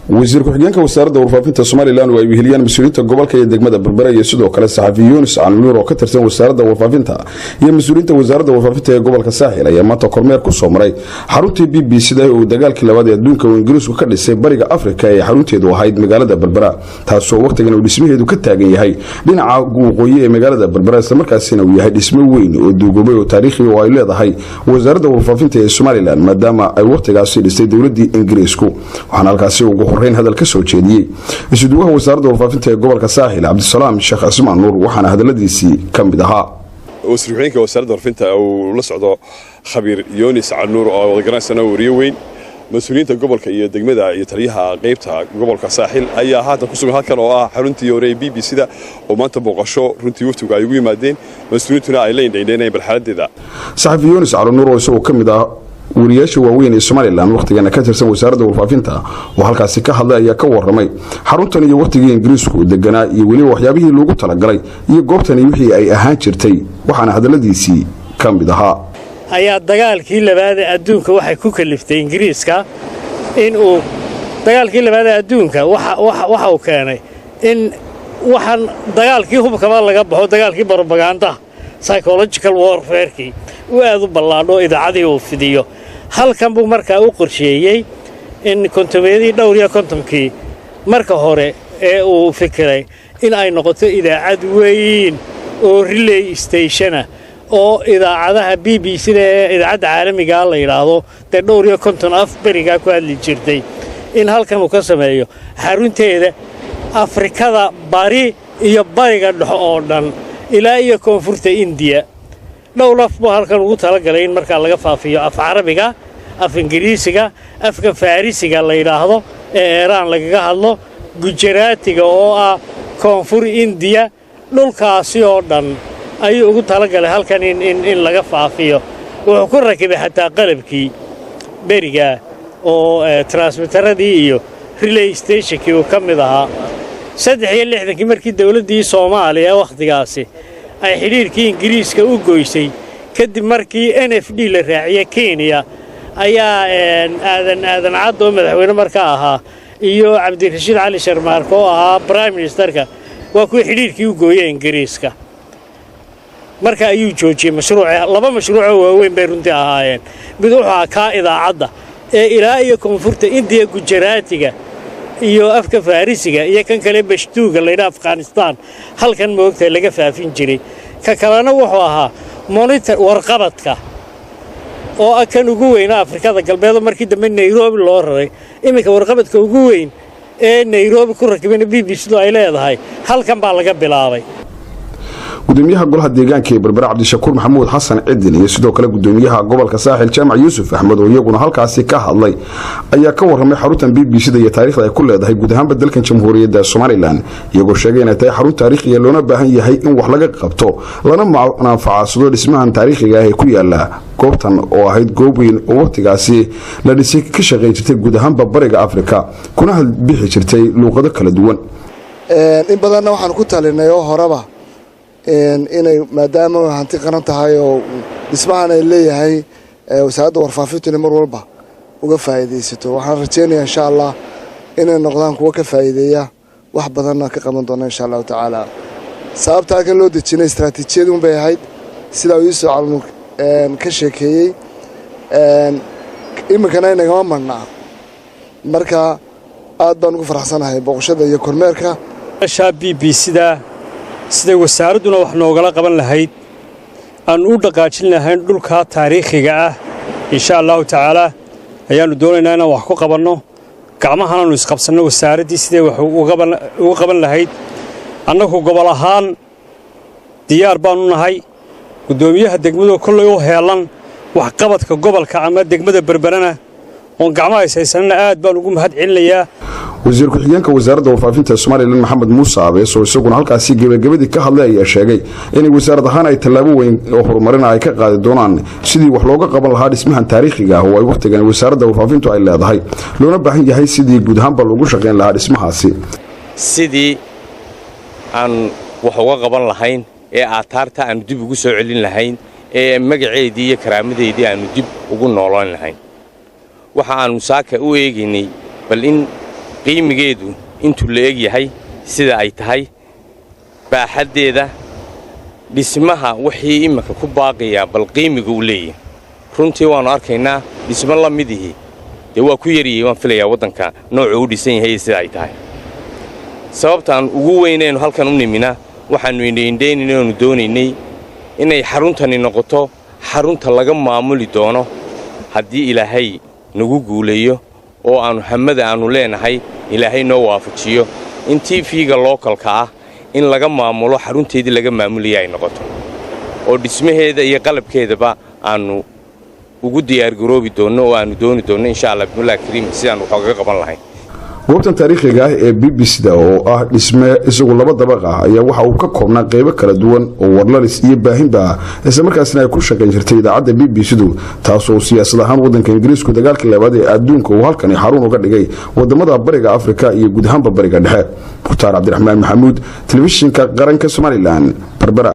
wasiir ku-xigeenka wasaaradda warfaafinta Soomaaliland oo ay weheliyaan mas'uuliyiinta gobolka iyo degmada Berbera iyo sidoo kale saxafi Yunus Canuur oo ka tirsan wasaaradda warfaafinta iyo mas'uuliyiinta wasaaradda warfaafinta ee gobolka Saaxil ayaa maanta kormeer ku soo maray xaruntii BBC-da oo dagaalkii labaad ee adduunka oo Ingiriisku ka dhisay bariga Afrika ee xarunteedu ahayd magaalada Berbera taasoo waqtigan uu dhismaheedu ka taagan yahay dhinaca waqooyi ee magaalada Berbera isla markaasina uu yahay dhismo weyn oo duugoobay oo taariikhi oo ay leedahay wasaaradda warfaafinta ee Soomaaliland maadaama ay waqtigaasi dhisay dawladda Ingiriisku waxaan halkaasi ugu horreyn hadal ka soo jeediyay isuduwaha wasaaradda warfaafinta ee gobolka Saaxil Cabdisalaam Sheekh Asmaan Nuur waxaana hadaladiisii ka mid ahaa wasiir ku-xigeenka wasaaradda warfaafinta oo la socdo khabiir Yunus Canuur oo wadagaranaysana wariye weyn mas'uuliyiinta gobolka iyo degmada iyo taliyaha qaybta gobolka Saaxil ayaa haatan ku sugan halkan oo ah xaruntii hore BBC-da oo maanta booqasho runtii waftiga ay ugu yimaadeen mas'uuliyiintuna ay leeyihiin barxaladeeda saxafi Yunus Canuur oo isagoo ka mid ah wariyaasha waaweyn ee Soomaaliland waqtigan ka tirsan wasaaradda warfaafinta oo halkaasi ka hadlay ayaa ka waramay xaruntan iyo waqtigii Ingiriisku deganaa iyo wali waxyaabihii loogu talagalay iyo goobtan wixii ay ahaan jirtay waxaana hadaladiisii ka mid ahaa ayaa dagaalkii labaad ee adduunka waxay ku kaliftay Ingiriiska in uu dagaalkii labaad ee adduunka waxa uu keenay in waxaan dagaalkii hubkaba laga baxo dagaalkii propaganda psychological warfare uu aad u ballaadho idaacadii uu fidiyo halkan buu markaa u qorsheeyay in kontomeedii dhowr iyo kontonkii marka hore ee uu fikiray in ay noqoto idaacad weyn oo relay station oo idaacadaha BBC-da ee idaacadda caalamiga la yiraahdo ee dhowr iyo konton af bariga ku hadli jirtay in halkan uu ka sameeyo xarunteeda Afrikada bari iyo bariga dhexe oo dhan ilaa iyo koonfurta India dhowlaf buu halkan ugu talagalay in marka laga faafiyo af Carabiga af Ingiriisiga afka Farisiga la yiraahdo ee Iran lagaga hadlo Gujaratiga oo ah koonfur India dhulkaasi oo dhan ayuu ugu talagalay halkan in laga faafiyo wuxuu ku rakibay xataa qalabkii beriga oo transmitteradii iyo relay stationkii uu ka mid ahaa 63 markii dawladdii Soomaaliya waqtigaasi ay xiriirkii Ingiriiska u goysay kadib markii NFD la raaciyay Kenya ayaa aadan cad oo madaxweyne markaa ahaa iyo Cabdirashiid Cali Sharmaarko oo ahaa prime ministerka waa ku xiriirkii u gooyay Ingiriiska marka ayuu joojiyay laba mashruuc oo waaweyn bay runtii ahaayeen mid wuxuu ahaa ka idaacadda ee ilaa iyo koonfurta India Gujaratiga iyo afka Farisiga iyo kan kale Bashtuuga la yiraahdo Afghanistan halkan moogtay laga faafin jiray ka kalena wuxuu ahaa monitor warqabadka oo kan ugu weyn Afrikada galbeed markii dambe Nairobi loo raray iminka warqabadka ugu weyn ee Nairobi ku rakibay BBC-du ay leedahay halkan baa laga bilaabay gudoomiyaha golaha deegaanka ee Berbera Cabdishakuur Maxamuud Xasan Cidin iyo sidoo kale gudoomiyaha gobolka Saaxil Jaamac Yuusuf Axmed oo iyaguna halkaasi ka hadlay ayaa ka waramay xaruntan BBC-da iyo taariikhda ay ku leedahay guud ahaan dalkan Jamhuuriyadda Soomaaliland iyagoo sheegay in ay tahay xarun taariikhi ah loona baahan yahay in wax laga qabto lana manfacadsado dhismahan taariikhiga ah ee ku yaala goobtan oo ahayd goob weyn oo waqtigaasi la dhisay ka shaqeyn jirtay guud ahaan bariga Afrika kuna bixi jirtay luqado kala duwan in badanna waxaan ku talinay oo horaba inay maadaama hanti qaran tahay oo dhismahan ay leeyahay wasaaradda warfaafinta mar walba uga faa'iideysato waxaan rajeynayaa insha Allah inay noqdaan kuwa ka faa'iideeya wax badanna ka qaban doona insha Allah taala sababta kan loo dejinay istaraatiijiyad bay ahayd sida uu soo calmo ka sheekeeyay imikana inaga marnaa marka aad baan ugu faraxsanahay booqashada iyo kormeerka BBC-da sida wasaaraduna wax noogala qaban lahayd aan u dhaqaajin lahayn dhulka taariikhiga ah insha Allah taala ayaanu doonaynaa inaan wax ku qabanno gacmahan aanu isqabsanno wasaaradii sidee wax uga qaban lahayd annagu gobol ahaan diyaar baan u nahay gudoomiyaha degmada kulay oo heelan wax qabadka gobolka ama degmada Berberana oo gacmaha haysanna aad baan ugu mahad celinayaa wasiir ku-xigeenka wasaaradda warfaafinta Soomaaliland Maxamed Muuse Abees oo isaguna halkaasi gabagabadii ka hadlay ayaa sheegay in wasaaradda ahaan ay tallaabo weyn oo horumarin ay ka qaadi doonaan sidii wax looga qaban lahaa dhismahan taariikhiga ah oo ay waqtigan wasaaradda warfaafintu ay leedahay loona baahan yahay sidii guud ahaan loogu shaqeyn lahaa dhismahaasi sidii aan wax uga qaban lahayn ee aataarta aan dib ugu soo celin lahayn ee magaceedii iyo karaamadeedii aan dib ugu noolaan lahayn waxa aan musaaka u eeginay bal in qiimigeedu intuu la eg yahay sida ay tahay baaxaddeeda dhismaha wixii imika ku baaqaya bal qiimiga uu leeyahay runtii waanu arkaynaa dhismo la midihii dee waa ku yariyey waan filayaa waddanka noocu u dhisan yahay sida ay tahay sababtaan ugu weynaynu halkan u nimina waxaannu indhaindhaynaynu doonaynay inay xaruntani noqoto xarunta laga maamuli doono haddii ilaahay nagu guuleeyo oo aanu hamada aanu leenahay ilaahay noo waafajiyo in TV-ga localka ah in laga maamulo xarunteedii laga maamulaya ay noqoto oo dhismaheeda iyo qalabkeedaba aanu ugu diyaar garoobi doono oo aanu dooni doono insha Allah billaah kariim sidaan wax uga qaban lahayn goobtan taariikhiga ah ee BBC-da oo ah dhisme isagu laba dabaq ah ayaa waxa uu ka koobnaa qaybo kala duwan oo warlalis iyo baahinba isla markaasna ay ku shaqayn jirtay idaacadda BBC-du taasoo siyaasad ahaan waddanka Ingiriisku dagaalkii labaad ee adduunka uu halkan xarun uga dhigay wadamada bariga Afrika iyo guud ahaan bariga dhexe. Mukhtaar Cabdiraxmaan Maxamuud, telefishinka qaranka Somaliland, Berbera.